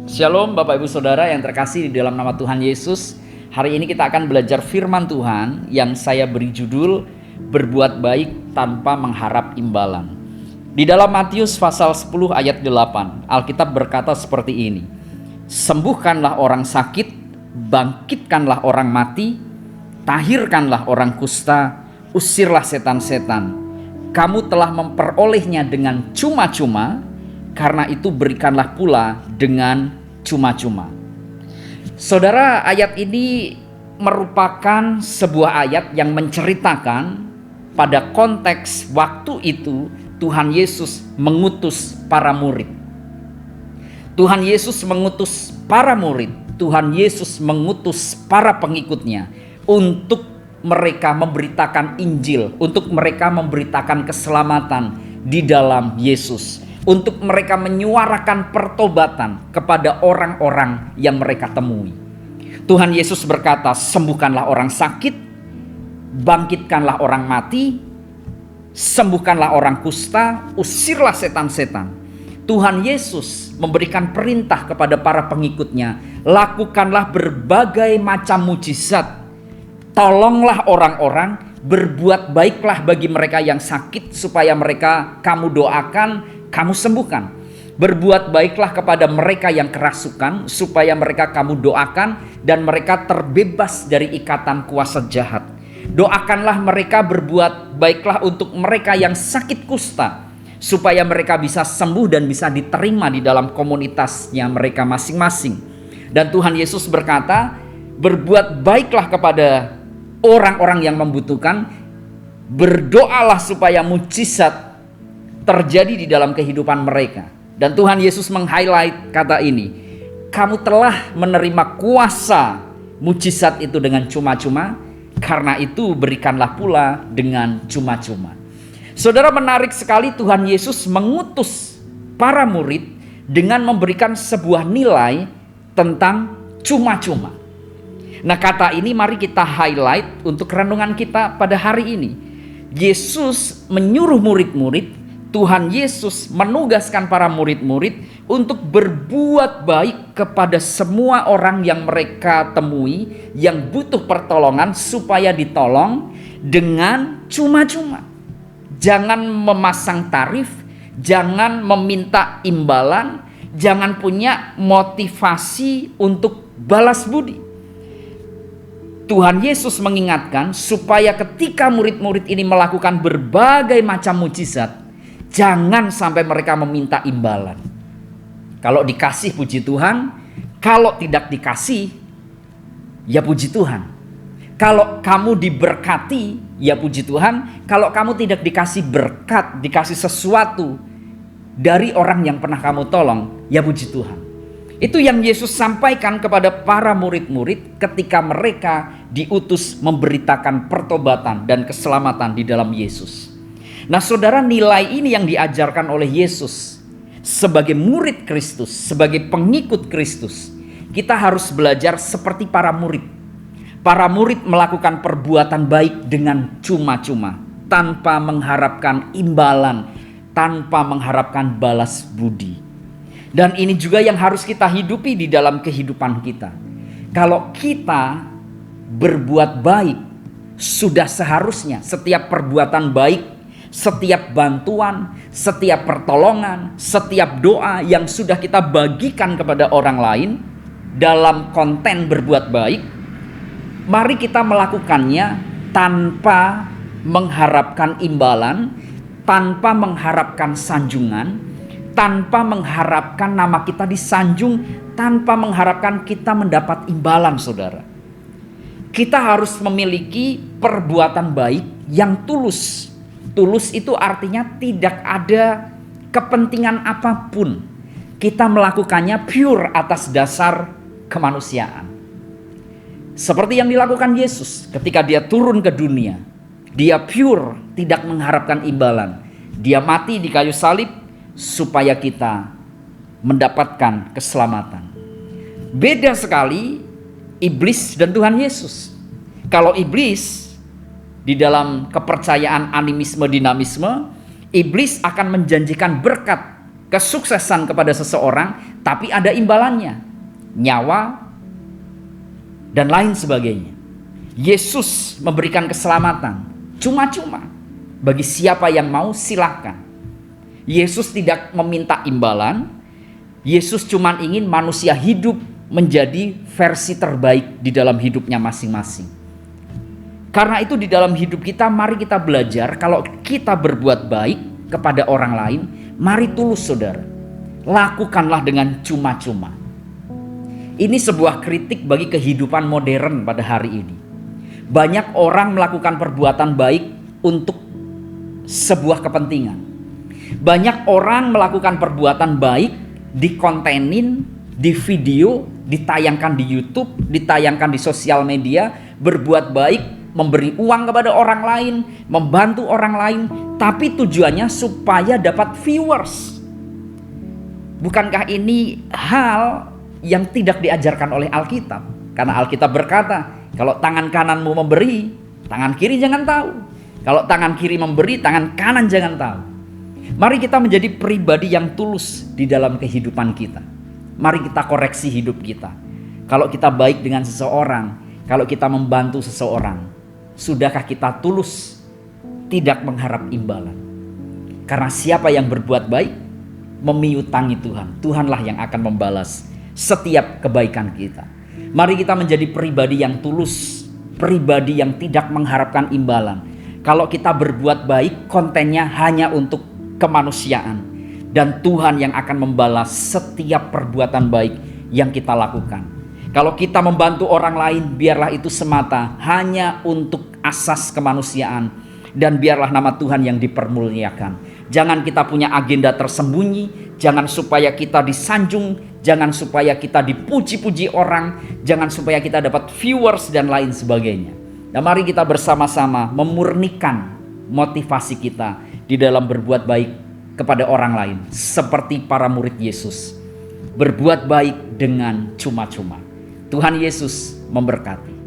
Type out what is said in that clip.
Shalom Bapak Ibu Saudara yang terkasih di dalam nama Tuhan Yesus. Hari ini kita akan belajar firman Tuhan yang saya beri judul Berbuat Baik Tanpa Mengharap Imbalan. Di dalam Matius pasal 10 ayat 8, Alkitab berkata seperti ini: Sembuhkanlah orang sakit, bangkitkanlah orang mati, tahirkanlah orang kusta, usirlah setan-setan. Kamu telah memperolehnya dengan cuma-cuma, karena itu berikanlah pula dengan cuma-cuma. Saudara, ayat ini merupakan sebuah ayat yang menceritakan pada konteks waktu itu Tuhan Yesus mengutus para murid. Tuhan Yesus mengutus para murid, Tuhan Yesus mengutus para pengikutnya untuk mereka memberitakan Injil, untuk mereka memberitakan keselamatan di dalam Yesus, untuk mereka menyuarakan pertobatan kepada orang-orang yang mereka temui. Tuhan Yesus berkata, sembuhkanlah orang sakit, bangkitkanlah orang mati, sembuhkanlah orang kusta, usirlah setan-setan. Tuhan Yesus memberikan perintah kepada para pengikutnya, lakukanlah berbagai macam mujizat, tolonglah orang-orang, berbuat baiklah bagi mereka yang sakit supaya mereka kamu doakan, kamu sembuhkan. Berbuat baiklah kepada mereka yang kerasukan supaya mereka kamu doakan dan mereka terbebas dari ikatan kuasa jahat. Doakanlah mereka, berbuat baiklah untuk mereka yang sakit kusta supaya mereka bisa sembuh dan bisa diterima di dalam komunitasnya mereka masing-masing. Dan Tuhan Yesus berkata, berbuat baiklah kepada orang-orang yang membutuhkan, berdoalah supaya mujizat terjadi di dalam kehidupan mereka. Dan Tuhan Yesus meng-highlight kata ini, kamu telah menerima kuasa mujizat itu dengan cuma-cuma, karena itu berikanlah pula dengan cuma-cuma. Saudara, menarik sekali Tuhan Yesus mengutus para murid dengan memberikan sebuah nilai tentang cuma-cuma. Nah, kata ini mari kita highlight untuk renungan kita pada hari ini. Yesus menyuruh murid-murid, Tuhan Yesus menugaskan para murid-murid untuk berbuat baik kepada semua orang yang mereka temui yang butuh pertolongan supaya ditolong dengan cuma-cuma. Jangan memasang tarif, jangan meminta imbalan, jangan punya motivasi untuk balas budi. Tuhan Yesus mengingatkan supaya ketika murid-murid ini melakukan berbagai macam mujizat, jangan sampai mereka meminta imbalan. Kalau dikasih puji Tuhan, kalau tidak dikasih ya puji Tuhan. Kalau kamu diberkati ya puji Tuhan, kalau kamu tidak dikasih berkat, dikasih sesuatu dari orang yang pernah kamu tolong, ya puji Tuhan. Itu yang Yesus sampaikan kepada para murid-murid ketika mereka diutus memberitakan pertobatan dan keselamatan di dalam Yesus. Nah, saudara, nilai ini yang diajarkan oleh Yesus sebagai murid Kristus, sebagai pengikut Kristus. Kita harus belajar seperti para murid. Para murid melakukan perbuatan baik dengan cuma-cuma, tanpa mengharapkan imbalan, tanpa mengharapkan balas budi. Dan ini juga yang harus kita hidupi di dalam kehidupan kita. Kalau kita berbuat baik, sudah seharusnya setiap perbuatan baik, setiap bantuan, setiap pertolongan, setiap doa yang sudah kita bagikan kepada orang lain dalam konten berbuat baik, mari kita melakukannya tanpa mengharapkan imbalan, tanpa mengharapkan sanjungan, tanpa mengharapkan nama kita disanjung, tanpa mengharapkan kita mendapat imbalan, saudara. Kita harus memiliki perbuatan baik yang tulus. Tulus itu artinya tidak ada kepentingan apapun. Kita melakukannya pure atas dasar kemanusiaan. Seperti yang dilakukan Yesus ketika dia turun ke dunia. Dia pure, tidak mengharapkan imbalan. Dia mati di kayu salib supaya kita mendapatkan keselamatan. Beda sekali iblis dan Tuhan Yesus. Kalau iblis di dalam kepercayaan animisme dinamisme, iblis akan menjanjikan berkat kesuksesan kepada seseorang, tapi ada imbalannya, nyawa dan lain sebagainya. Yesus memberikan keselamatan cuma-cuma bagi siapa yang mau, silakan. Yesus tidak meminta imbalan. Yesus cuma ingin manusia hidup menjadi versi terbaik di dalam hidupnya masing-masing. Karena itu di dalam hidup kita, mari kita belajar kalau kita berbuat baik kepada orang lain, mari tulus saudara. Lakukanlah dengan cuma-cuma. Ini sebuah kritik bagi kehidupan modern pada hari ini. Banyak orang melakukan perbuatan baik untuk sebuah kepentingan. Banyak orang melakukan perbuatan baik, dikontenin, di video, ditayangkan di YouTube, ditayangkan di sosial media, berbuat baik, memberi uang kepada orang lain, membantu orang lain, tapi tujuannya supaya dapat viewers. Bukankah ini hal yang tidak diajarkan oleh Alkitab? Karena Alkitab berkata, kalau tangan kananmu memberi, tangan kiri jangan tahu. Kalau tangan kiri memberi, tangan kanan jangan tahu. Mari kita menjadi pribadi yang tulus di dalam kehidupan kita. Mari kita koreksi hidup kita. Kalau kita baik dengan seseorang, kalau kita membantu seseorang, sudahkah kita tulus, tidak mengharap imbalan? Karena siapa yang berbuat baik, memiutangi Tuhan. Tuhanlah yang akan membalas setiap kebaikan kita. Mari kita menjadi pribadi yang tulus, pribadi yang tidak mengharapkan imbalan. Kalau kita berbuat baik, kontennya hanya untuk kemanusiaan, dan Tuhan yang akan membalas setiap perbuatan baik yang kita lakukan. Kalau kita membantu orang lain, biarlah itu semata hanya untuk asas kemanusiaan, dan biarlah nama Tuhan yang dipermuliakan. Jangan kita punya agenda tersembunyi, jangan supaya kita disanjung, jangan supaya kita dipuji-puji orang, jangan supaya kita dapat viewers dan lain sebagainya. Nah, mari kita bersama-sama memurnikan motivasi kita di dalam berbuat baik kepada orang lain, seperti para murid Yesus, berbuat baik dengan cuma-cuma. Tuhan Yesus memberkati.